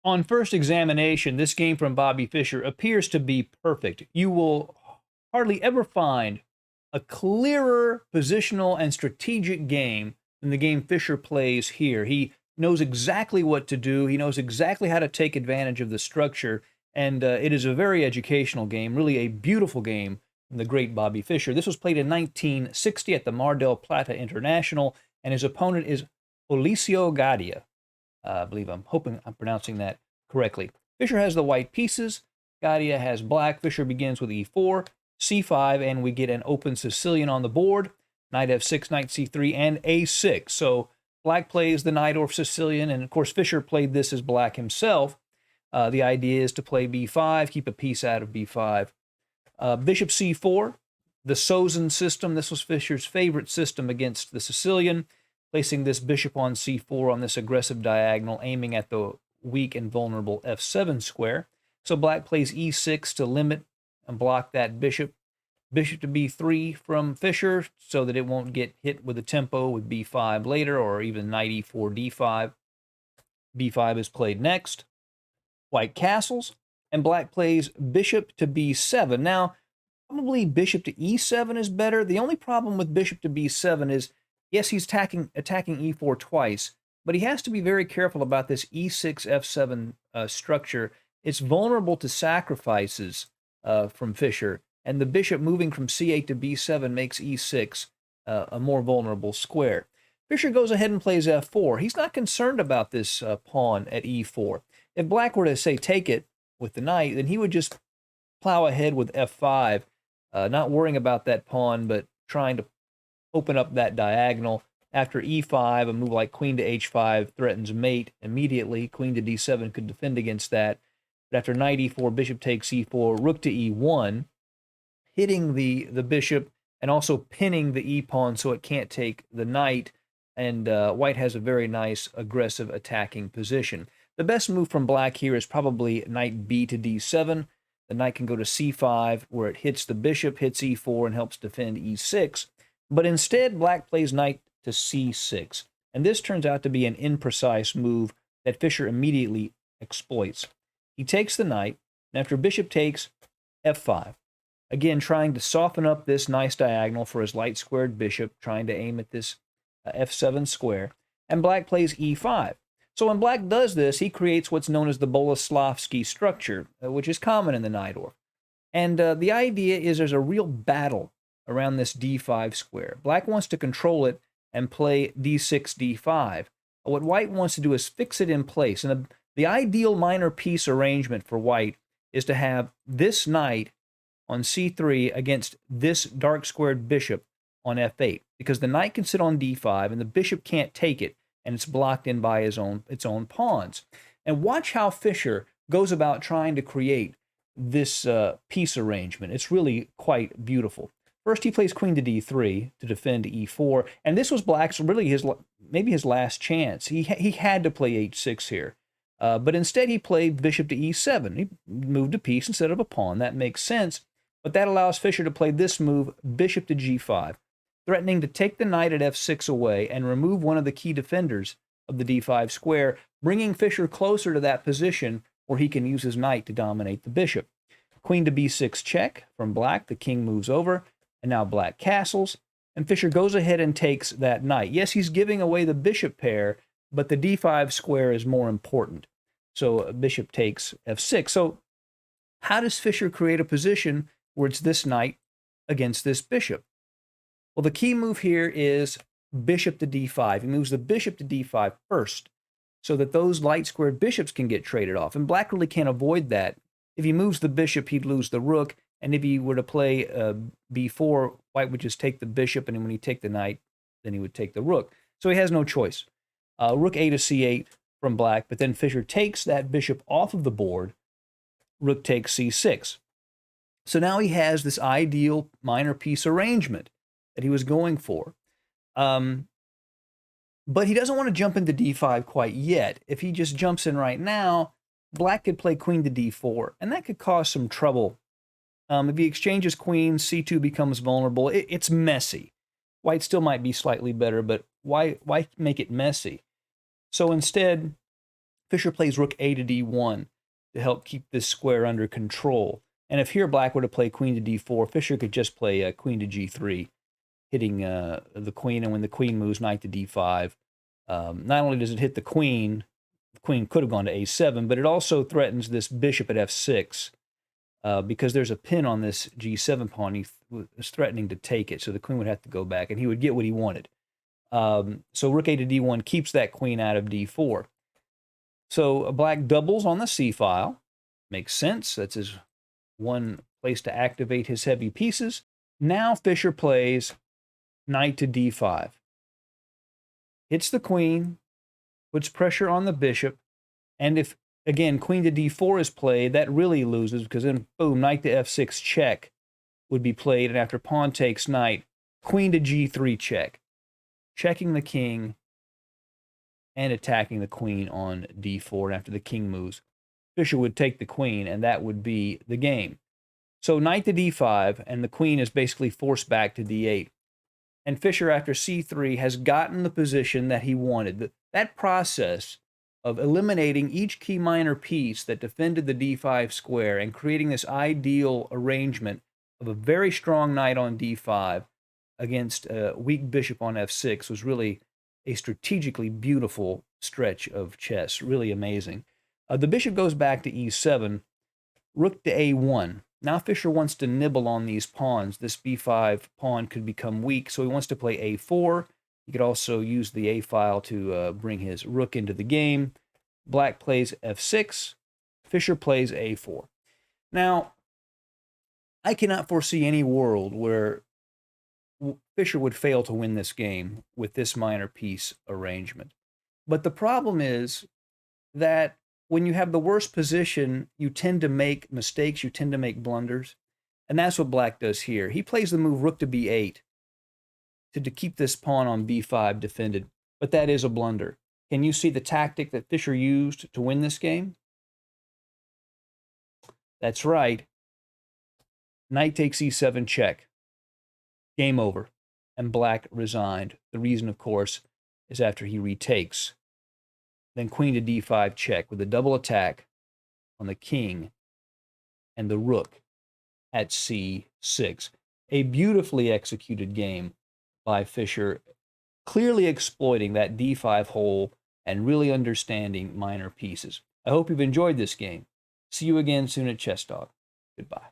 On first examination, this game from Bobby Fischer appears to be perfect. You will hardly ever find a clearer positional and strategic game than the game Fischer plays here. He knows exactly what to do. He knows exactly how to take advantage of the structure, and it is a very educational game, really a beautiful game from the great Bobby Fischer. This was played in 1960 at the Mar del Plata International, and his opponent is Olicio Gadia. I believe I'm hoping I'm pronouncing that correctly. Fischer has the white pieces. Gadia has black. Fischer begins with e4, c5, and we get an open Sicilian on the board. Knight f6, knight c3, and a6. So black plays the knight or Sicilian, and of course Fischer played this as black himself. The idea is to play b5, keep a piece out of b5. Bishop c4, the Sozin system. This was Fischer's favorite system against the Sicilian, placing this bishop on c4 on this aggressive diagonal, aiming at the weak and vulnerable f7 square. So black plays e6 to limit and block that bishop. Bishop to b3 from Fischer so that it won't get hit with the tempo with b5 later, or even knight e4, d5. b5 is played next. White castles, and black plays bishop to b7. Now, probably bishop to e7 is better. The only problem with bishop to b7 is, yes, he's attacking e4 twice, but he has to be very careful about this e6, f7 structure. It's vulnerable to sacrifices from Fischer, and the bishop moving from c8 to b7 makes e6 a more vulnerable square. Fischer goes ahead and plays f4. He's not concerned about this pawn at e4. If black were to, say, take it with the knight, then he would just plow ahead with f5, not worrying about that pawn, but trying to open up that diagonal. After e5, a move like queen to h5 threatens mate immediately. Queen to d7 could defend against that. But after knight e4, bishop takes e4, rook to e1, hitting the bishop and also pinning the e-pawn so it can't take the knight. And white has a very nice aggressive attacking position. The best move from black here is probably knight b to d7. The knight can go to c5, where it hits the bishop, hits e4, and helps defend e6. But instead, black plays knight to c6. And this turns out to be an imprecise move that Fischer immediately exploits. He takes the knight, and after bishop takes, f5. Again, trying to soften up this nice diagonal for his light-squared bishop, trying to aim at this f7 square. And black plays e5. So when black does this, he creates what's known as the Boleslavsky structure, which is common in the Najdorf. And the idea is there's a real battle around this d5 square. Black wants to control it and play d6, d5. What white wants to do is fix it in place. And the ideal minor piece arrangement for white is to have this knight on c3 against this dark-squared bishop on f8, because the knight can sit on d5 and the bishop can't take it, and it's blocked in by its own pawns. And watch how Fischer goes about trying to create this piece arrangement. It's really quite beautiful. First, he plays queen to d3 to defend e4, and this was black's really maybe his last chance. He had to play h6 here, but instead he played bishop to e7. He moved a piece instead of a pawn. That makes sense, but that allows Fischer to play this move, bishop to g5, threatening to take the knight at f6 away and remove one of the key defenders of the d5 square, bringing Fischer closer to that position where he can use his knight to dominate the bishop. Queen to b6 check from black. The king moves over, and now black castles, and Fischer goes ahead and takes that knight. Yes, he's giving away the bishop pair, but the d5 square is more important. So bishop takes f6. So how does Fischer create a position where it's this knight against this bishop? Well, the key move here is bishop to d5. He moves the bishop to d5 first so that those light-squared bishops can get traded off. And black really can't avoid that. If he moves the bishop, he'd lose the rook. And if he were to play b4, white would just take the bishop. And when he take the knight, then he would take the rook. So he has no choice. Rook a to c8 from black. But then Fischer takes that bishop off of the board. Rook takes c6. So now he has this ideal minor piece arrangement that he was going for. But he doesn't want to jump into d5 quite yet. If he just jumps in right now, black could play queen to d4, and that could cause some trouble. If he exchanges queens, c2 becomes vulnerable. It's messy. White still might be slightly better, but why make it messy? So instead, Fischer plays rook a to d1 to help keep this square under control. And if here black were to play queen to d4, Fischer could just play queen to g3, hitting the queen. And when the queen moves, knight to d5, not only does it hit the queen could have gone to a7, but it also threatens this bishop at f6 because there's a pin on this g7 pawn. He was threatening to take it, so the queen would have to go back, and he would get what he wanted. So rook a to d1 keeps that queen out of d4. So black doubles on the c file. Makes sense. That's his one place to activate his heavy pieces. Now Fischer plays knight to d5. Hits the queen, puts pressure on the bishop, and if, again, queen to d4 is played, that really loses, because then, boom, knight to f6 check would be played, and after pawn takes knight, queen to g3 check, checking the king and attacking the queen on d4. And after the king moves, Fischer would take the queen, and that would be the game. So knight to d5, and the queen is basically forced back to d8. And Fischer, after c3, has gotten the position that he wanted. That process of eliminating each key minor piece that defended the d5 square and creating this ideal arrangement of a very strong knight on d5 against a weak bishop on f6 was really a strategically beautiful stretch of chess. Really amazing. The bishop goes back to e7, rook to a1. Now Fischer wants to nibble on these pawns. This b5 pawn could become weak, so he wants to play a4. He could also use the a file to bring his rook into the game. Black plays f6. Fischer plays a4. Now, I cannot foresee any world where Fischer would fail to win this game with this minor piece arrangement. But the problem is that when you have the worst position, you tend to make mistakes, you tend to make blunders. And that's what black does here. He plays the move rook to b8 to keep this pawn on b5 defended. But that is a blunder. Can you see the tactic that Fischer used to win this game? That's right. Knight takes e7 check. Game over. And black resigned. The reason, of course, is after he retakes. Then queen to d5 check with a double attack on the king and the rook at c6. A beautifully executed game by Fischer, clearly exploiting that d5 hole and really understanding minor pieces. I hope you've enjoyed this game. See you again soon at Chess Talk. Goodbye.